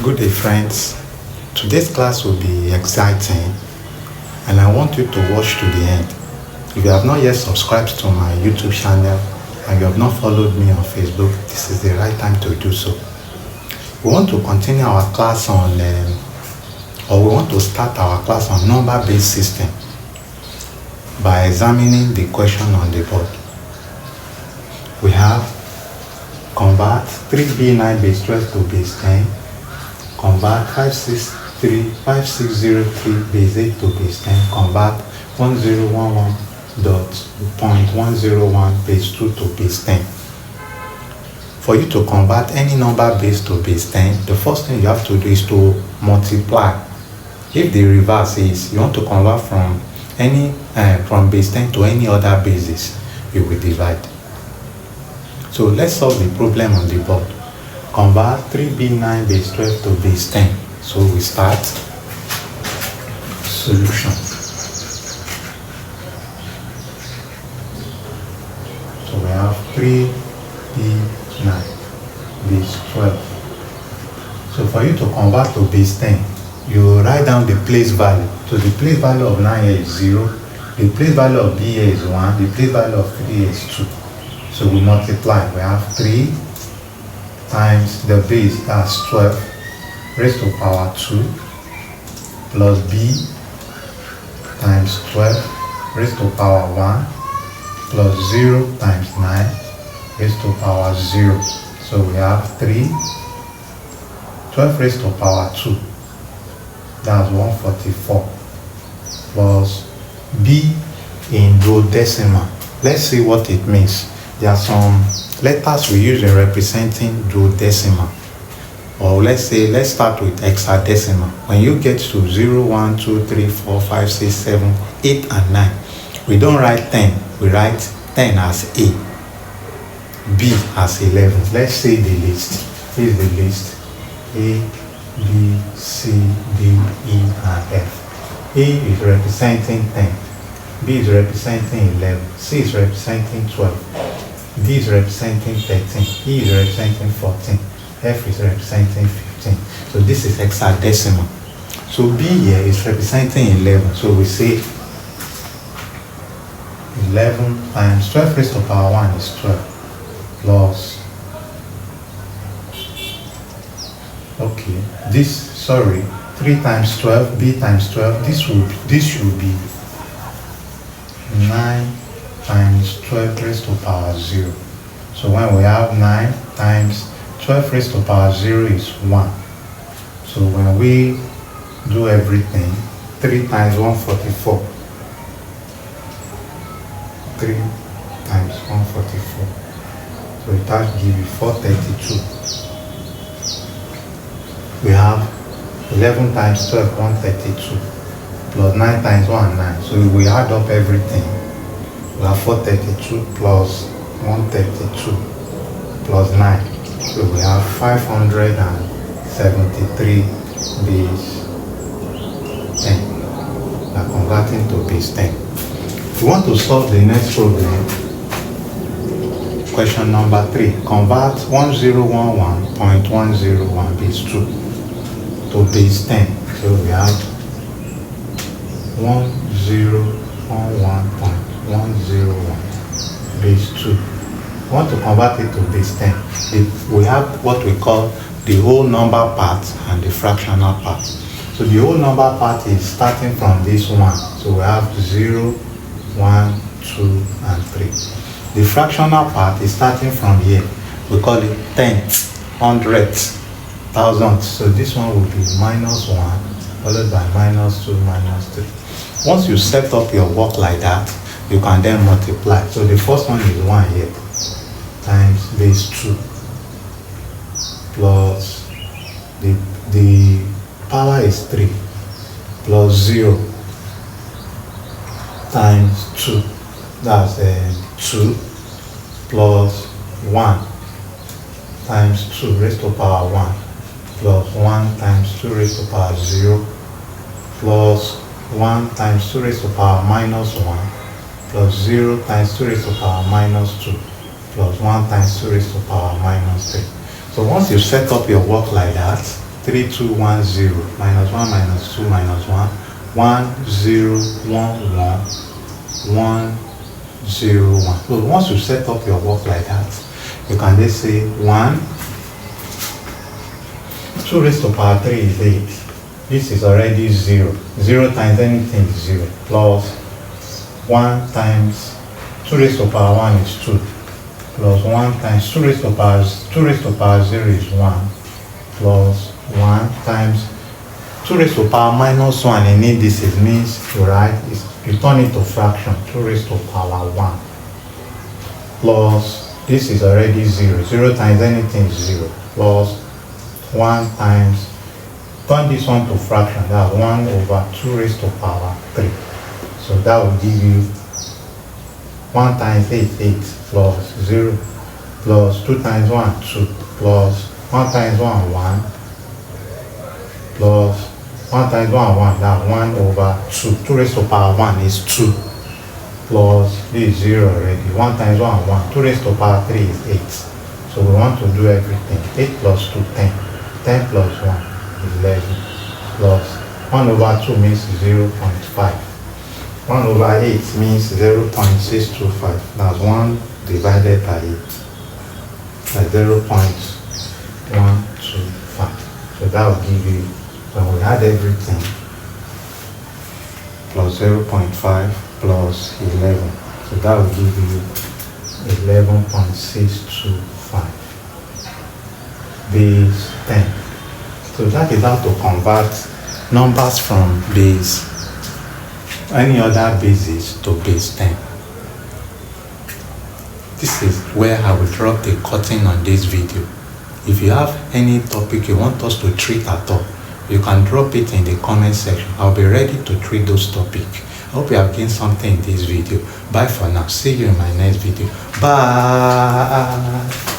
Good day, friends. Today's class will be exciting and I want you to watch to the end. If you have not yet subscribed to my YouTube channel and you have not followed me on Facebook, this is the right time to do so. We want to continue our class on, we want to start our class on number-based system by examining the question on the board. We have convert 3B9 base 12 to base 10, convert 5603 base 8 to base 10, convert 1011.101 base 2 to base 10. For you to convert any number base to base 10, the first thing you have to do is to multiply. If the reverse is you want to convert from base 10 to any other basis, you will divide. So let's solve the problem on the board. Convert 3B9 base 12 to base 10. So we start solution. So we have 3B9 base 12. So for you to convert to base 10, you write down the place value. So the place value of 9 here is 0, the place value of B here is 1, the place value of 3 here is 2. So we multiply. We have 3 times the base, that's 12, raised to power 2, plus B times 12, raised to power 1, plus 0 times 9, raised to power 0. So we have 12 raised to power 2, that's 144, plus B in duodecimal. Let's see what it means. There are some letters we use in representing duodecimal. Or let's start with hexadecimal. When you get to 0, 1, 2, 3, 4, 5, 6, 7, 8, and 9, we don't write 10. We write 10 as A, B as 11. Let's say the list. Here is the list. A, B, C, D, E, and F. A is representing 10. B is representing 11. C is representing 12. D is representing 13. E is representing 14. F is representing 15. So this is hexadecimal. So B here is representing 11. So we say 11 times 12 raised to power 1 is 12 plus, okay, 3 times 12, B times 12, this should be 9 times 12 raised to power 0. So when we have 9 times 12 raised to power 0 is 1. So when we do everything, 3 times 144. 3 times 144. So it has to give you 432. We have 11 times 12, 132. Plus 9 times 1, 9. So we add up everything. We have 432 plus 132 plus 9. So we have 573 base 10. We are converting to base 10. We want to solve the next problem. Question number 3. Convert 1011.101 base 2 to base 10. So we have 1011.101 base 2. We want to convert it to base 10. We have what we call the whole number part and the fractional part. So the whole number part is starting from this 1. So we have 0, 1, 2, and 3. The fractional part is starting from here. We call it tenths, hundredths, thousandths. So this one will be minus 1, followed by minus 2, minus 3. Once you set up your work like that, you can then multiply. So the first one is 1 here times base 2 plus the power is 3 plus 0 times 2. That's 2 plus 1 times 2 raised to power 1 plus 1 times 2 raised to power 0 plus 1 times 2 raised to power minus 1 plus 0 times 2 raised to power minus 2 plus 1 times 2 raised to power minus 3. So once you set up your work like that, 3, 2, 1, 0, minus 1, minus 2, minus 1, 1, 0, 1, 1, 1, 0, 1. So once you set up your work like that, you can just say 1, 2 raised to power 3 is 8. This is already 0. 0 times anything is 0. Plus 1 times 2 raised to power 1 is 2. Plus 1 times 2 raised to power 0 is 1. Plus 1 times 2 raised to power minus 1 in indices means you turn it to fraction. 2 raised to power 1. Plus this is already 0. 0 times anything is 0. Plus 1 times, turn this one to fraction, that's 1 over 2 raised to power 3. So that will give you 1 times 8, 8, plus 0, plus 2 times 1, 2, plus 1 times 1, 1, plus 1 times 1, 1, that's 1 over 2. 2 raised to power 1 is 2, plus this is 0 already. 1 times 1, 1. 2 raised to power 3 is 8. So we want to do everything. 8 plus 2, 10. 10 plus 1 is 11. Plus 1 over 2 means 0.5. 1 over 8 means 0.625. That's 1 divided by 8. That's 0.125. So that will give you, when we add everything, plus 0.5 plus 11. So that will give you 11.625. Base 10. So that is how to convert numbers from base, any other bases, to base 10. This is where I will drop the curtain on this video. If you have any topic you want us to treat at all, you can drop it in the comment section. I'll be ready to treat those topics. I hope you have gained something in this video. Bye for now. See you in my next video. Bye.